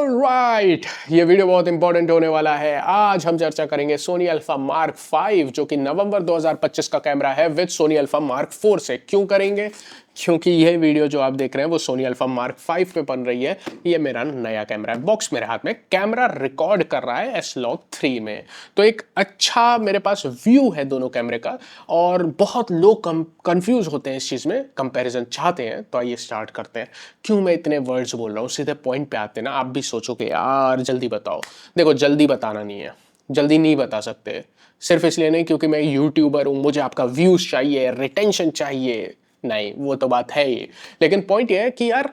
Alright, ये video बहुत important होने वाला है। आज हम चर्चा करेंगे सोनी अल्फा मार्क 5 जो कि नवंबर 2025 का कैमरा है विद सोनी अल्फा मार्क 4 से। क्यों करेंगे? क्योंकि यह वीडियो जो आप देख रहे हैं वो सोनी अल्फा मार्क 5 पे बन रही है। ये मेरा नया कैमरा है। बॉक्स मेरे हाथ में, कैमरा रिकॉर्ड कर रहा है S-Log 3 में। तो एक अच्छा मेरे पास व्यू है दोनों कैमरे का। और बहुत लोग कंफ्यूज होते हैं इस चीज़ में, कंपैरिजन चाहते हैं। तो आइए स्टार्ट करते हैं। क्यों मैं इतने वर्ड्स बोल रहा हूँ, सीधे पॉइंट पे आते हैं ना। आप भी सोचोगे यार जल्दी बताओ। देखो, जल्दी बताना नहीं है, जल्दी नहीं बता सकते। सिर्फ इसलिए नहीं क्योंकि मैं यूट्यूबर हूँ, मुझे आपका व्यूज चाहिए, रिटेंशन चाहिए, नहीं वो तो बात है ही। लेकिन पॉइंट ये है कि यार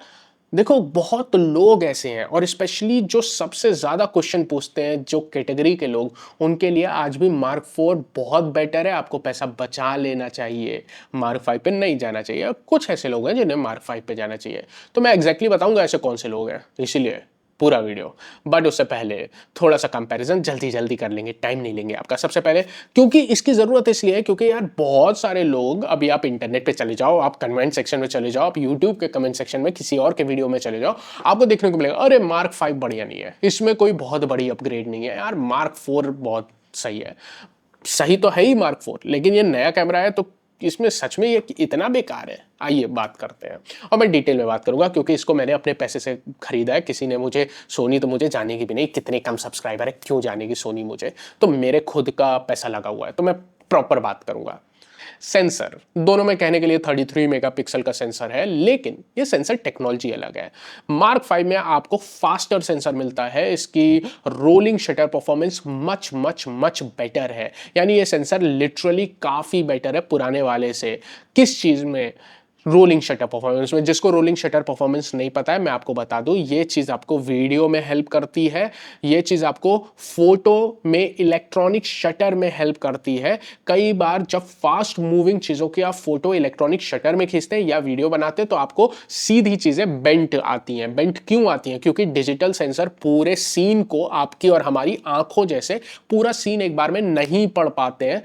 देखो, बहुत लोग ऐसे हैं और स्पेशली जो सबसे ज्यादा क्वेश्चन पूछते हैं, जो कैटेगरी के लोग, उनके लिए आज भी मार्क 4 बहुत बेटर है। आपको पैसा बचा लेना चाहिए, मार्क 5 पे नहीं जाना चाहिए। कुछ ऐसे लोग हैं जिन्हें मार्क 5 पे जाना चाहिए। तो मैं एग्जैक्टली बताऊंगा ऐसे कौन से लोग हैं, इसीलिए पूरा वीडियो। बट उससे पहले थोड़ा सा कंपैरिजन जल्दी जल्दी कर लेंगे, टाइम नहीं लेंगे आपका। सबसे पहले, क्योंकि इसकी जरूरत इसलिए है क्योंकि यार बहुत सारे लोग, अभी आप इंटरनेट पे चले जाओ, आप कमेंट सेक्शन में चले जाओ, आप यूट्यूब के कमेंट सेक्शन में किसी और के वीडियो में चले जाओ, आपको देखने को मिलेगा अरे मार्क 5 बढ़िया नहीं है, इसमें कोई बहुत बड़ी अपग्रेड नहीं है यार, मार्क 4 बहुत सही है। सही तो है ही मार्क 4, लेकिन ये नया कैमरा है तो इसमें सच में ये इतना बेकार है? आइए बात करते हैं। और मैं डिटेल में बात करूंगा क्योंकि इसको मैंने अपने पैसे से खरीदा है। किसी ने मुझे, सोनी तो मुझे जानेगी भी नहीं, कितने कम सब्सक्राइबर है, क्यों जानेगी सोनी मुझे? तो मेरे खुद का पैसा लगा हुआ है, तो मैं प्रॉपर बात करूंगा। सेंसर दोनों में कहने के लिए 33 मेगापिक्सल का सेंसर है, लेकिन ये सेंसर टेक्नोलॉजी अलग है। मार्क 5 में आपको फास्टर सेंसर मिलता है, इसकी rolling shutter performance much much much better है। यानी ये सेंसर लिटरली काफी बेटर है पुराने वाले से। किस चीज में? रोलिंग शटर परफॉर्मेंस में। जिसको रोलिंग शटर परफॉर्मेंस नहीं पता है, मैं आपको बता दूं, ये चीज आपको वीडियो में हेल्प करती है, ये चीज आपको फोटो में इलेक्ट्रॉनिक शटर में हेल्प करती है। कई बार जब फास्ट मूविंग चीजों की आप फोटो इलेक्ट्रॉनिक शटर में खींचते हैं या वीडियो बनाते हैं तो आपको सीधी चीजें बेंट आती हैं। बेंट क्यों आती हैं? क्योंकि डिजिटल सेंसर पूरे सीन को, आपकी और हमारी आंखों जैसे पूरा सीन एक बार में नहीं पढ़ पाते हैं,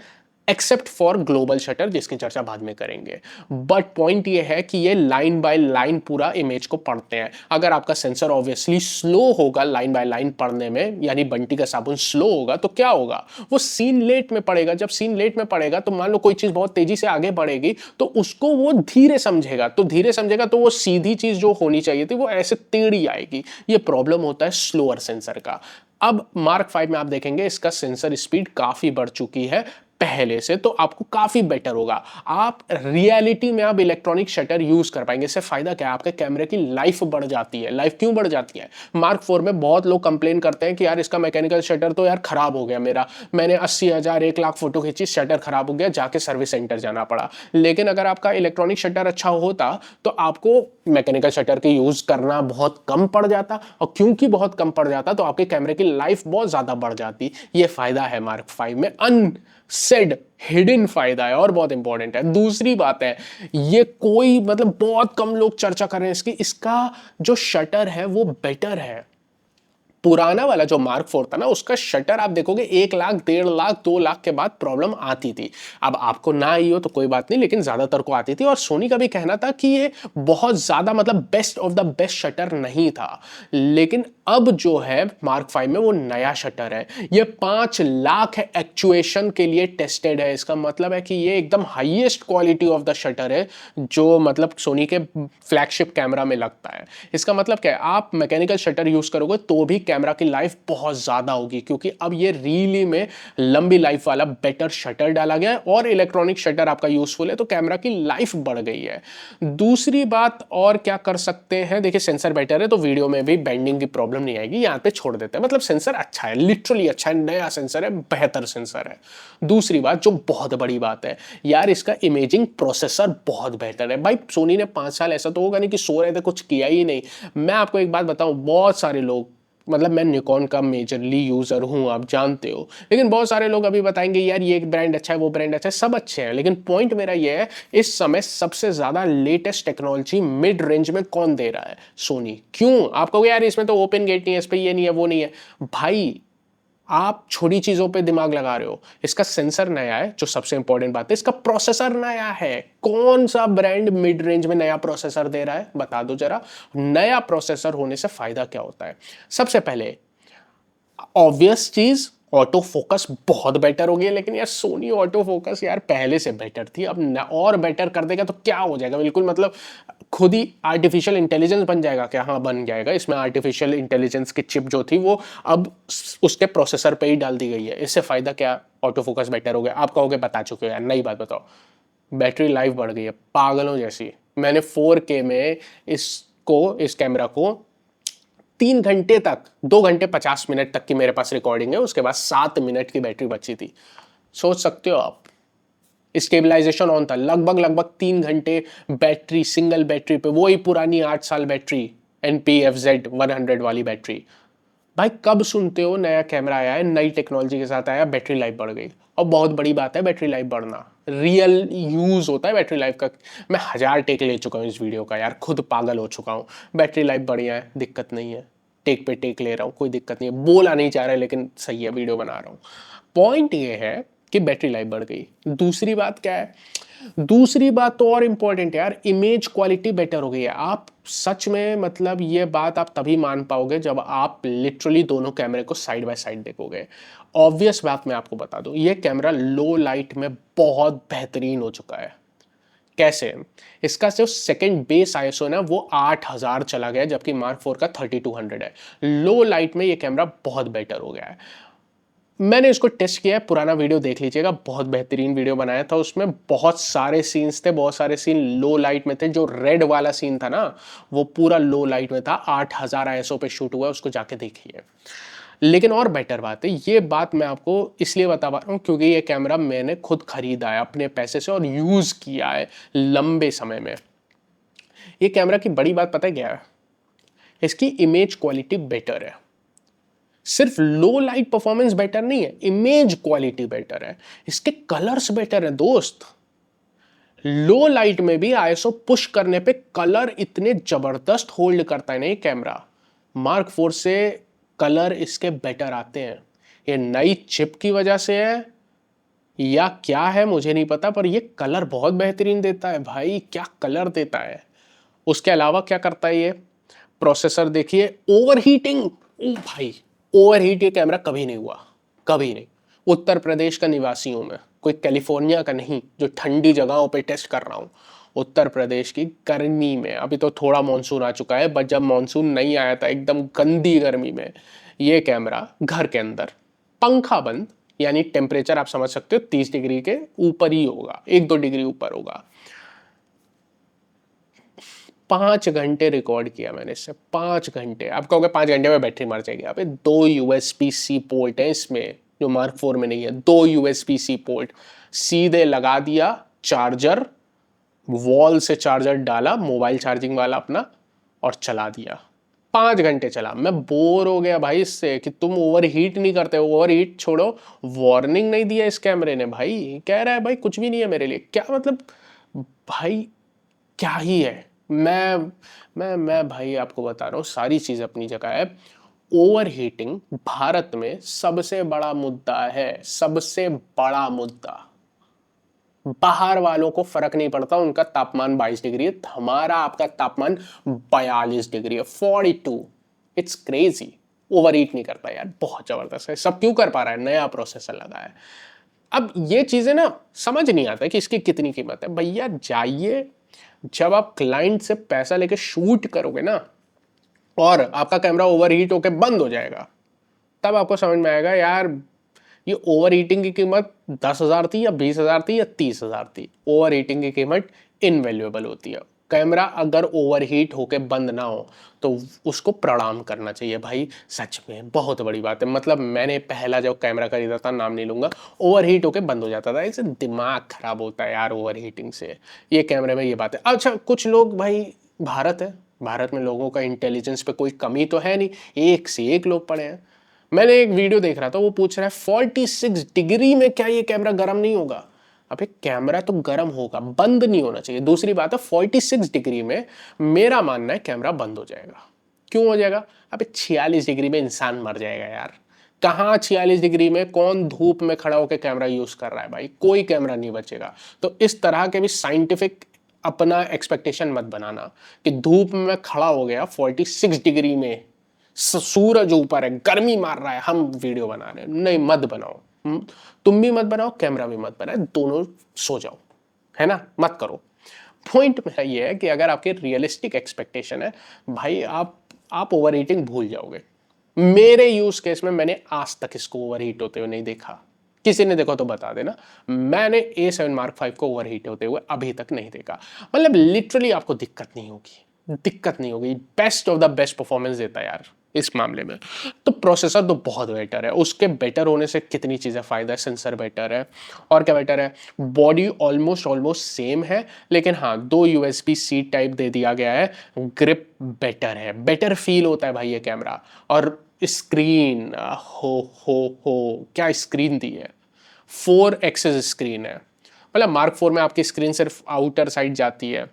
एक्सेप्ट फॉर ग्लोबल शटर, जिसकी चर्चा बाद में करेंगे। बट पॉइंट ये है कि ये लाइन बाय लाइन पूरा इमेज को पढ़ते हैं। अगर आपका सेंसर ऑब्वियसली स्लो होगा लाइन बाय लाइन पढ़ने में, यानी बंटी का साबुन स्लो होगा, तो क्या होगा? वो सीन लेट में पड़ेगा। जब सीन लेट में पड़ेगा तो मान लो कोई चीज बहुत तेजी से आगे बढ़ेगी तो उसको वो धीरे समझेगा, तो धीरे समझेगा तो वो सीधी चीज जो होनी चाहिए थी वो ऐसे टेढ़ी आएगी। ये प्रॉब्लम होता है स्लोअर सेंसर का। अब मार्क 5 में आप देखेंगे इसका सेंसर स्पीड काफी बढ़ चुकी है पहले से, तो आपको काफी बेटर होगा। आप रियलिटी में आप इलेक्ट्रॉनिक शटर यूज कर पाएंगे। इससे फायदा क्या है? आपके कैमरे की लाइफ बढ़ जाती है। लाइफ क्यों बढ़ जाती है? मार्क 4 में बहुत लोग कंप्लेन करते हैं कि यार इसका मैकेनिकल शटर तो यार खराब हो गया मेरा, मैंने 80,000 1 लाख फोटो खींची, शटर खराब हो गया, जाके सर्विस सेंटर जाना पड़ा। लेकिन अगर आपका इलेक्ट्रॉनिक शटर अच्छा होता तो आपको मैकेनिकल शटर के यूज करना बहुत कम पड़ जाता, और क्योंकि बहुत कम पड़ जाता तो आपके कैमरे की लाइफ बहुत ज्यादा बढ़ जाती। ये फायदा है मार्क 5 में, अनसेड हिडन फायदा है और बहुत इंपॉर्टेंट है। दूसरी बात है, ये कोई मतलब बहुत कम लोग चर्चा कर रहे हैं इसकी, इसका जो शटर है वो बेटर है। पुराना वाला जो मार्क 4 था ना, उसका शटर आप देखोगे 1 लाख 1.5 लाख 2 लाख के बाद प्रॉब्लम आती थी। अब आपको ना आई हो तो कोई बात नहीं, लेकिन ज्यादातर को आती थी। और सोनी का भी कहना था कि ये बहुत ज्यादा मतलब best of the best shutter नहीं था। लेकिन अब जो है मार्क 5 में वो नया शटर है, ये 5 लाख एक्चुएशन के लिए टेस्टेड है। इसका मतलब है कि ये एकदम highest quality of the shutter है जो मतलब सोनी के फ्लैगशिप कैमरा में लगता है। इसका मतलब क्या है? आप मैकेनिकल शटर यूज करोगे तो भी कैमरा की लाइफ बहुत ज्यादा होगी, क्योंकि अब ये रियली में लंबी लाइफ वाला बेटर शटर डाला गया है और इलेक्ट्रॉनिक शटर आपका यूजफुल है, तो कैमरा की लाइफ बढ़ गई है। दूसरी बात और क्या कर सकते हैं? देखिए, सेंसर बेटर है तो वीडियो में भी बेंडिंग की प्रॉब्लम नहीं आएगी, यहां पे छोड़ देते हैं। मतलब सेंसर अच्छा है, लिटरली अच्छा है, नया सेंसर है, बेहतर सेंसर है। दूसरी बात जो बहुत बड़ी बात है यार, इसका इमेजिंग प्रोसेसर बहुत बेहतर है। भाई सोनी ने 5 साल ऐसा तो होगा नहीं कि सो रहे थे कुछ किया ही नहीं। मैं आपको एक बात बताऊं, बहुत सारे लोग, मतलब मैं निकॉन का मेजरली यूजर हूं, आप जानते हो, लेकिन बहुत सारे लोग अभी बताएंगे यार ये ब्रांड अच्छा है, वो ब्रांड अच्छा है, सब अच्छे हैं। लेकिन पॉइंट मेरा ये है, इस समय सबसे ज्यादा लेटेस्ट टेक्नोलॉजी मिड रेंज में कौन दे रहा है? सोनी। क्यों? आप कहोगे यार इसमें तो ओपन गेट नहीं है, इस पे ये नहीं है, वो नहीं है। भाई आप छोटी चीजों पे दिमाग लगा रहे हो। इसका सेंसर नया है, जो सबसे इंपॉर्टेंट बात है, इसका प्रोसेसर नया है। कौन सा ब्रांड मिड रेंज में नया प्रोसेसर दे रहा है, बता दो जरा। नया प्रोसेसर होने से फायदा क्या होता है? सबसे पहले ऑब्वियस चीज, ऑटो फोकस बहुत बेटर हो गया। लेकिन यार सोनी ऑटो फोकस यार पहले से बेटर थी, अब और बेटर कर देगा तो क्या हो जाएगा? बिल्कुल मतलब खुद ही आर्टिफिशियल इंटेलिजेंस बन जाएगा क्या? हाँ बन जाएगा। इसमें आर्टिफिशियल इंटेलिजेंस की चिप जो थी वो अब उसके प्रोसेसर पे ही डाल दी गई है। इससे फायदा क्या? ऑटो फोकस बेटर हो गया। आप कहोगे बता चुके हो यार, नई बात बताओ। बैटरी लाइफ बढ़ गई है पागलों जैसी। मैंने 4K में इस कैमरा को 3 घंटे तक, 2 घंटे 50 मिनट तक की मेरे पास रिकॉर्डिंग है, उसके बाद 7 मिनट की बैटरी बची थी। सोच सकते हो आप। स्टेबलाइजेशन ऑन था, लगभग लगभग 3 घंटे बैटरी, सिंगल बैटरी पे, वही पुरानी 8 साल बैटरी, NPFZ 100 वाली बैटरी। भाई कब सुनते हो नया कैमरा आया है, नई टेक्नोलॉजी के साथ आया, बैटरी लाइफ बढ़ गई। और बहुत बड़ी बात है बैटरी लाइफ बढ़ना, रियल यूज होता है बैटरी लाइफ का। मैं 1000 टेक ले चुका हूँ इस वीडियो का यार, खुद पागल हो चुका हूँ। बैटरी लाइफ बढ़िया है, दिक्कत नहीं है। टेक पे टेक ले रहा हूँ, कोई दिक्कत नहीं है। बोला नहीं चाह रहा लेकिन सही है, वीडियो बना रहा हूँ। पॉइंट ये है कि बैटरी लाइफ बढ़ गई। दूसरी बात क्या है? दूसरी बात तो और इंपॉर्टेंट है यार, इमेज क्वालिटी बेटर हो गई है। आप सच में मतलब ये बात आप तभी मान पाओगे जब आप लिटरली दोनों कैमरे को साइड बाय साइड देखोगे। ऑब्वियस बात मैं आपको बता दूं, ये कैमरा लो लाइट में बहुत बेहतरीन हो चुका है। कैसे? इसका जो सेकंड बेस आईएसओ ना वो 8000 चला गया, जबकि मार्क 4 का 3200 है। लो लाइट में ये कैमरा बहुत बेटर हो गया है। मैंने इसको टेस्ट किया है, पुराना वीडियो देख लीजिएगा, बहुत बेहतरीन वीडियो बनाया था। उसमें बहुत सारे सीन्स थे, बहुत सारे सीन लो लाइट में थे। जो रेड वाला सीन था ना वो पूरा लो लाइट में था, 8000 आईएसओ पे शूट हुआ, उसको जाके देखिए। लेकिन और बेटर बात है, ये बात मैं आपको इसलिए बता पा रहा हूँ क्योंकि ये कैमरा मैंने खुद खरीदा है अपने पैसे से और यूज किया है लंबे समय में। ये कैमरा की बड़ी बात पता है क्या है? इसकी इमेज क्वालिटी बेटर है। सिर्फ लो लाइट परफॉर्मेंस बेटर नहीं है, इमेज क्वालिटी बेटर है। इसके कलर्स बेटर है दोस्त। लो लाइट में भी आईएसओ पुश करने पे कलर इतने जबरदस्त होल्ड करता है ना ये कैमरा। मार्क 4 से कलर इसके बेटर आते हैं। ये नई चिप की वजह से है या क्या है मुझे नहीं पता, पर ये कलर बहुत बेहतरीन देता है भाई, क्या कलर देता है। उसके अलावा क्या करता है ये? प्रोसेसर देखिए, ओवरहीटिंग। ओ भाई, ओवरहीट ये कैमरा कभी नहीं हुआ, कभी नहीं। उत्तर प्रदेश का निवासी हूं मैं, कोई कैलिफोर्निया का नहीं जो ठंडी जगहों पे टेस्ट कर रहा हूं। उत्तर प्रदेश की गर्मी में, अभी तो थोड़ा मानसून आ चुका है, बट जब मानसून नहीं आया था एकदम गंदी गर्मी में, ये कैमरा घर के अंदर पंखा बंद, यानी टेम्परेचर आप समझ सकते हो 30 डिग्री के ऊपर ही होगा, 1-2 डिग्री ऊपर होगा। 5 घंटे रिकॉर्ड किया मैंने इससे, 5 घंटे। आप कहोगे 5 घंटे में बैटरी मर जाएगी। अबे 2 USB-C पोर्ट है इसमें, जो मार्क 4 में नहीं है। 2 USB-C पोर्ट सीधे लगा दिया, चार्जर वॉल से चार्जर डाला, मोबाइल चार्जिंग वाला अपना, और चला दिया। 5 घंटे चला। मैं बोर हो गया भाई इससे कि तुम ओवर हीट नहीं करते हो। ओवर हीट छोड़ो, वार्निंग नहीं दिया इस कैमरे ने भाई। कह रहा है भाई कुछ भी नहीं है मेरे लिए, क्या मतलब भाई, क्या ही है। मैं भाई आपको बता रहा हूँ, सारी चीज अपनी जगह है। ओवर हीटिंग भारत में सबसे बड़ा मुद्दा है, सबसे बड़ा मुद्दा। बाहर वालों को फर्क नहीं पड़ता, उनका तापमान 22 डिग्री है, हमारा आपका तापमान 42 डिग्री है, 42। It's crazy. ओवर हीट नहीं करता यार, बहुत जबरदस्त है। सब क्यों कर पा रहा है? नया प्रोसेसर लगा है। अब ये चीजें ना समझ नहीं आता कि इसकी कितनी कीमत है। भैया जाइए, जब आप क्लाइंट से पैसा लेके शूट करोगे ना और आपका कैमरा ओवर हीट होकर बंद हो जाएगा, तब आपको समझ में आएगा यार ये ओवर हीटिंग की कीमत 10,000 थी या 20,000 थी या 30,000 थी। ओवर हीटिंग की कीमत इनवैल्यूएबल होती है। कैमरा अगर ओवर हीट होके बंद ना हो तो उसको प्रणाम करना चाहिए भाई, सच में बहुत बड़ी बात है। मतलब मैंने पहला जो कैमरा खरीदा था, नाम नहीं लूंगा, ओवर हीट होके बंद हो जाता था। इससे दिमाग खराब होता है यार ओवर हीटिंग से। ये कैमरे में ये बात है। अच्छा कुछ लोग भाई, भारत है, भारत में लोगों का इंटेलिजेंस पे कोई कमी तो है नहीं, एक से एक लोग पड़े हैं। मैंने एक वीडियो देख रहा था, वो पूछ रहा है 46 डिग्री में क्या ये कैमरा गर्म नहीं होगा? अबे कैमरा तो गर्म होगा, बंद नहीं होना चाहिए। दूसरी बात है 46 डिग्री में मेरा मानना है कैमरा बंद हो जाएगा। क्यों हो जाएगा? अबे 46 डिग्री में इंसान मर जाएगा यार। कहाँ 46 डिग्री में कौन धूप में खड़ा होकर कैमरा यूज कर रहा है भाई, कोई कैमरा नहीं बचेगा। तो इस तरह के भी साइंटिफिक अपना एक्सपेक्टेशन मत बनाना कि धूप में खड़ा हो गया 46 डिग्री में, सूरज ऊपर है, गर्मी मार रहा है, हम वीडियो बना रहे हैं। नहीं, मत बनाओ। तुम भी मत बनाओ, कैमरा भी मत बनाए, दोनों सो जाओ, है ना, मत करो। पॉइंट मेरा ये है कि अगर आपके रियलिस्टिक एक्सपेक्टेशन है भाई, आप ओवर हीटिंग भूल जाओगे। मेरे यूज केस में मैंने आज तक इसको ओवर हीट होते हुए नहीं देखा। किसी ने देखो तो बता देना। मैंने A7 Mark 5 को ओवर हीट होते हुए अभी तक नहीं देखा। मतलब लिटरली आपको दिक्कत नहीं होगी। Best of the best performance देता है यार इस मामले में। तो प्रोसेसर तो बहुत बेटर है, उसके बेटर होने से कितनी चीज़ें फ़ायदा है। सेंसर बेटर है, और क्या बेटर है, बॉडी ऑलमोस्ट सेम है, लेकिन हाँ 2 USB-C टाइप दे दिया गया है। ग्रिप बेटर है, बेटर फील होता है भाई ये कैमरा। और स्क्रीन, हो क्या स्क्रीन दी है, 4 एक्सेस स्क्रीन है। मतलब मार्क 4 में आपकी स्क्रीन सिर्फ आउटर साइड जाती है।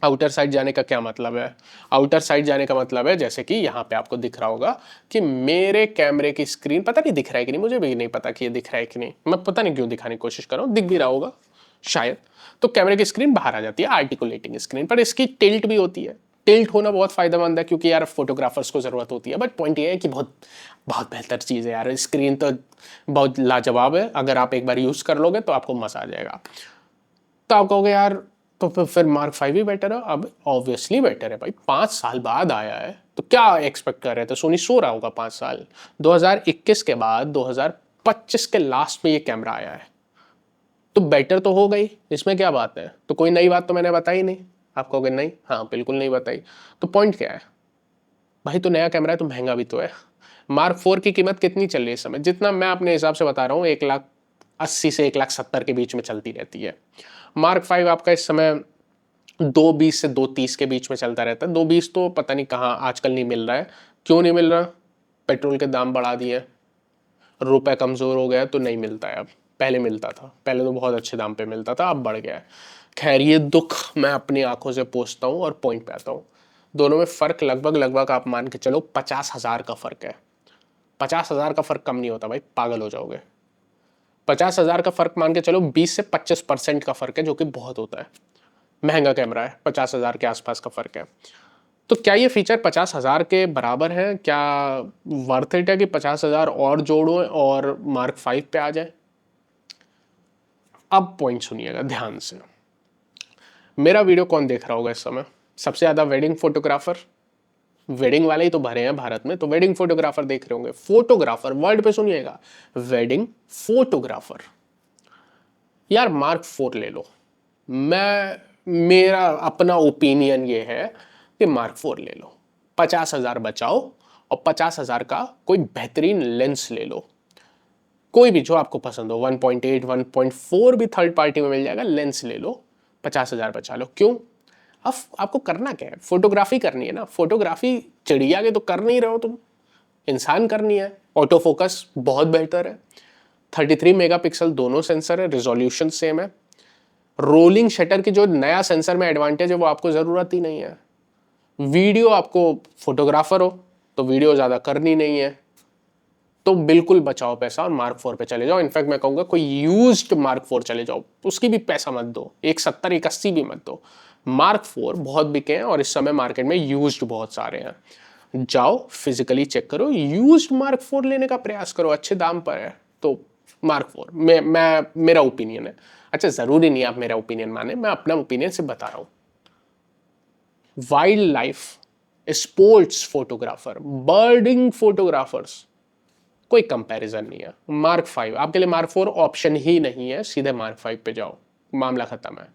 आउटर साइड जाने का क्या मतलब है? आउटर साइड जाने का मतलब है जैसे कि यहाँ पे आपको दिख रहा होगा कि मेरे कैमरे की स्क्रीन, पता नहीं दिख रहा है कि नहीं, मुझे भी नहीं पता कि ये दिख रहा है कि नहीं, मैं पता नहीं क्यों दिखाने की कोशिश कर रहा हूँ, दिख भी रहा होगा शायद। तो कैमरे की स्क्रीन बाहर आ जाती है आर्टिकुलेटिंग स्क्रीन, पर इसकी टिल्ट भी होती है। टिल्ट होना बहुत फायदेमंद है क्योंकि यार फोटोग्राफर्स को ज़रूरत होती है। बट पॉइंट ये है कि बहुत बहुत बेहतर चीज़ है यार, स्क्रीन तो बहुत लाजवाब है। अगर आप एक बार यूज़ कर लोगे तो आपको मज़ा आ जाएगा। तो आप कहोगे यार तो फिर Mark 5 ही बेटर है। अब ऑब्वियसली बेटर है भाई, 5 साल बाद आया है तो क्या एक्सपेक्ट कर रहे थे? सोनी सो रहा होगा 5 साल। 2021 के बाद 2025 के लास्ट में ये कैमरा आया है, तो बेटर तो हो गई, इसमें क्या बात है? तो कोई नई बात तो मैंने बताई नहीं। आप कहोगे नहीं, हाँ बिल्कुल नहीं बताई। तो पॉइंट क्या है भाई? तो नया कैमरा है तो महंगा भी तो है। Mark 4 की कीमत कितनी चल रही है इस समय? जितना मैं अपने हिसाब से बता रहा हूँ, 1,80,000 से 1,70,000 के बीच में चलती रहती है। Mark 5 आपका इस समय 2,20 से 2,30 के बीच में चलता रहता है। 2,20 तो पता नहीं कहाँ आजकल नहीं मिल रहा है। क्यों नहीं मिल रहा? पेट्रोल के दाम बढ़ा दिए, रुपए कमज़ोर हो गया तो नहीं मिलता है अब। पहले मिलता था, पहले तो बहुत अच्छे दाम पे मिलता था, अब बढ़ गया है। खैर ये दुख मैं अपनी आंखों से पोंछता हूँ और पॉइंट पे आता हूँ। दोनों में फ़र्क लगभग आप मान के चलो 50,000 का फ़र्क है। 50,000 का फ़र्क कम नहीं होता भाई, पागल हो जाओगे। 50,000 का फ़र्क मान के चलो 20 से 25% का फ़र्क है, जो कि बहुत होता है। महंगा कैमरा है, 50,000 के आसपास का फ़र्क है। तो क्या ये फीचर 50,000 के बराबर है? क्या वर्थ इट है कि 50,000 और जोड़ो और Mark 5 पे आ जाए? अब पॉइंट सुनिएगा ध्यान से। मेरा वीडियो कौन देख रहा होगा इस समय? सबसे ज़्यादा वेडिंग फोटोग्राफर, वेडिंग वाले ही तो भरे हैं भारत में, तो वेडिंग फोटोग्राफर देख रहे होंगे। फोटोग्राफर वर्ड पे सुनिएगा, वेडिंग फोटोग्राफर। यार Mark 4 ले लो। मेरा अपना ओपिनियन ये है कि Mark 4 ले लो। 50,000 बचाओ और 50,000 का कोई बेहतरीन लेंस ले लो, कोई भी जो आपको पसंद हो। 1.8 1.4 भी थर्ड पार्टी में मिल जाएगा, लेंस ले लो, 50,000 बचा लो। क्यों? अब आपको करना क्या है? फोटोग्राफी करनी है ना। फोटोग्राफी चिड़िया के तो कर नहीं रहे हो तुम, इंसान करनी है। ऑटो फोकस बहुत बेहतर है, 33 मेगापिक्सल दोनों सेंसर है, रिजोल्यूशन सेम है। रोलिंग शटर की जो नया सेंसर में एडवांटेज है वो आपको ज़रूरत ही नहीं है। वीडियो, आपको फोटोग्राफर हो तो वीडियो ज़्यादा करनी नहीं है, तो बिल्कुल बचाओ पैसा और Mark 4 पे चले जाओ। इनफैक्ट मैं कहूँगा कोई यूज्ड Mark 4 चले जाओ, उसकी भी पैसा मत दो, 170 180 भी मत दो। Mark 4 बहुत बिके हैं और इस समय मार्केट में यूज्ड बहुत सारे हैं। जाओ फिजिकली चेक करो, यूज्ड Mark 4 लेने का प्रयास करो, अच्छे दाम पर है तो Mark 4 मैं मेरा ओपिनियन है। अच्छा, ज़रूरी नहीं आप मेरा ओपिनियन माने, मैं अपना ओपिनियन से बता रहा हूँ। Wildlife, sports photographer, birding photographers, कोई कंपैरिजन नहीं है। Mark 5 आपके लिए Mark 4 ऑप्शन ही नहीं है, सीधे Mark 5 पे जाओ, मामला खत्म है।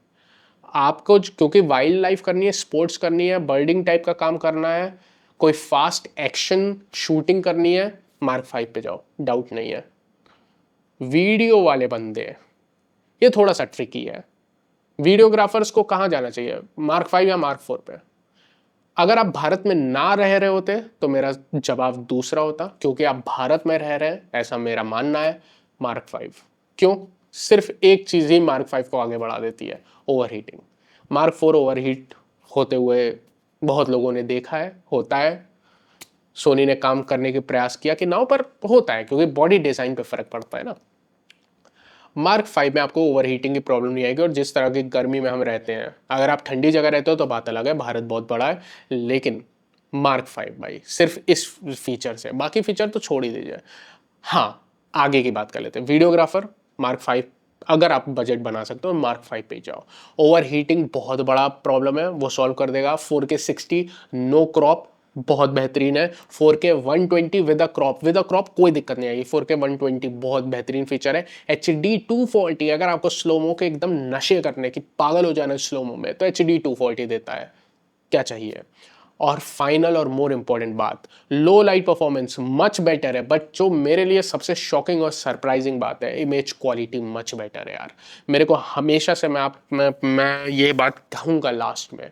आपको क्योंकि वाइल्ड लाइफ करनी है, स्पोर्ट्स करनी है, बर्डिंग टाइप का काम करना है, कोई फास्ट एक्शन शूटिंग करनी है, Mark 5 पे जाओ, डाउट नहीं है। वीडियो वाले बंदे, ये थोड़ा सा ट्रिकी है। वीडियोग्राफर्स को कहाँ जाना चाहिए, Mark 5 या Mark 4 पे? अगर आप भारत में ना रह रहे होते तो मेरा जवाब दूसरा होता, क्योंकि आप भारत में रह रहे हैं ऐसा मेरा मानना है। Mark 5 क्यों? सिर्फ एक चीज़ ही Mark 5 को आगे बढ़ा देती है, over heating. Mark 4 over heat होते हुए बहुत लोगों ने देखा है, होता है। सोनी ने काम करने के प्रयास किया कि नाव पर होता है, क्योंकि बॉडी डिजाइन पे फर्क पड़ता है ना। मार्क 5 में आपको ओवर हीटिंग की प्रॉब्लम नहीं आएगी, और जिस तरह की गर्मी में हम रहते हैं, अगर आप ठंडी जगह रहते हो तो बात अलग है, भारत बहुत बड़ा है, लेकिन मार्क 5 भाई सिर्फ इस फीचर से, बाकी फीचर तो छोड़ ही दीजिए। हाँ, आगे की बात कर लेते हैं। वीडियोग्राफर मार्क 5, अगर आप बजट बना सकते हो मार्क 5 पे जाओ। ओवर हीटिंग बहुत बड़ा प्रॉब्लम है, वो सॉल्व कर देगा। 4K 60 नो क्रॉप बहुत बेहतरीन है। 4K 120 विद अ क्रॉप कोई दिक्कत नहीं आएगी। 4K 120 बहुत बेहतरीन फीचर है। HD 240 अगर आपको स्लोमो के एकदम नशे करने की, पागल हो जाना स्लोमो में, तो HD 240 देता है, क्या चाहिए। और फाइनल और मोर इंपॉर्टेंट बात, लो लाइट परफॉर्मेंस मच बेटर है, बट जो मेरे लिए सबसे शॉकिंग और सरप्राइजिंग बात है, इमेज क्वालिटी मच बेटर है यार। मेरे को हमेशा से मैं ये बात कहूंगा लास्ट में,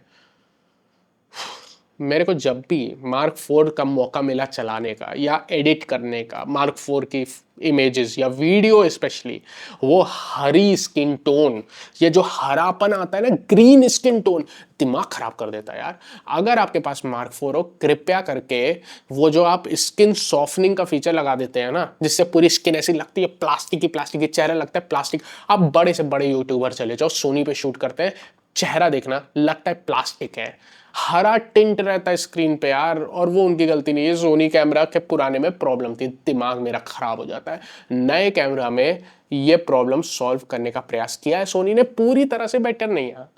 मेरे को जब भी मार्क 4 का मौका मिला चलाने का या एडिट करने का, मार्क 4 की इमेजेस या वीडियो स्पेशली, वो हरी स्किन टोन, ये जो हरापन आता है ना, ग्रीन स्किन टोन, दिमाग खराब कर देता है यार। अगर आपके पास मार्क 4 हो, कृपया करके वो जो आप स्किन सॉफ्टनिंग का फीचर लगा देते हैं ना, जिससे पूरी स्किन ऐसी लगती है प्लास्टिक की चेहरा लगता है प्लास्टिक। आप बड़े से बड़े यूट्यूबर चले जाओ, सोनी पे शूट करते हैं, चेहरा देखना लगता है प्लास्टिक है, हरा टिंट रहता है स्क्रीन पे यार। और वो उनकी गलती नहीं है, सोनी कैमरा के पुराने में प्रॉब्लम थी, दिमाग मेरा खराब हो जाता है। नए कैमरा में ये प्रॉब्लम सॉल्व करने का प्रयास किया है सोनी ने, पूरी तरह से बेटर नहीं है।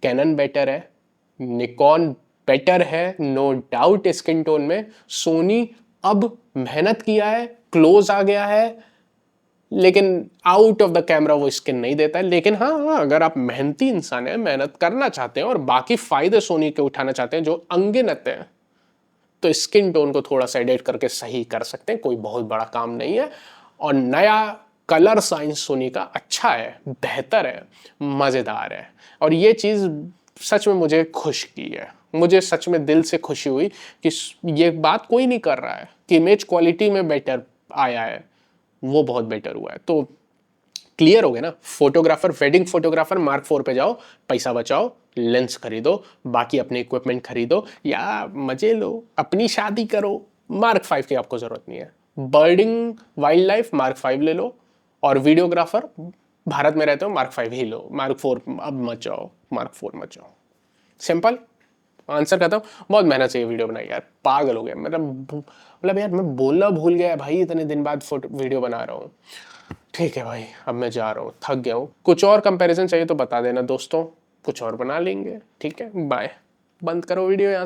कैनन बेटर है, निकॉन बेटर है, नो डाउट स्किन टोन में। सोनी अब मेहनत किया है, क्लोज आ गया है, लेकिन आउट ऑफ द कैमरा वो स्किन नहीं देता है। लेकिन हाँ, अगर आप मेहनती इंसान है, मेहनत करना चाहते हैं और बाकी फायदे सोनी के उठाना चाहते हैं जो अनगिनत हैं, तो स्किन टोन को थोड़ा सा एडिट करके सही कर सकते हैं, कोई बहुत बड़ा काम नहीं है। और नया कलर साइंस सोनी का अच्छा है, बेहतर है, मजेदार है, और ये चीज सच में मुझे खुश की है। मुझे सच में दिल से खुशी हुई कि ये बात कोई नहीं कर रहा है कि इमेज क्वालिटी में बेटर आया है, वो बहुत बेटर हुआ है। तो क्लियर हो गया ना। फोटोग्राफर, वेडिंग फोटोग्राफर मार्क 4 पे जाओ, पैसा बचाओ, लेंस खरीदो, बाकी अपने इक्विपमेंट खरीदो या मजे लो, अपनी शादी करो, मार्क 5 की आपको जरूरत नहीं है। बर्डिंग वाइल्ड लाइफ मार्क 5 ले लो, और वीडियोग्राफर भारत में रहते हो मार्क 5 ही लो, मार्क 4 अब मत जाओ, मार्क 4 मत जाओ। सिंपल आंसर खत्म। बहुत मेहनत से ये वीडियो बनाई यार, पागल हो गया मतलब यार, मैं बोलना भूल गया भाई, इतने दिन बाद फोटो वीडियो बना रहा हूँ। ठीक है भाई, अब मैं जा रहा हूँ, थक गया हूँ। कुछ और कंपैरिजन चाहिए तो बता देना दोस्तों, कुछ और बना लेंगे। ठीक है, बाय। बंद करो वीडियो यहाँ से।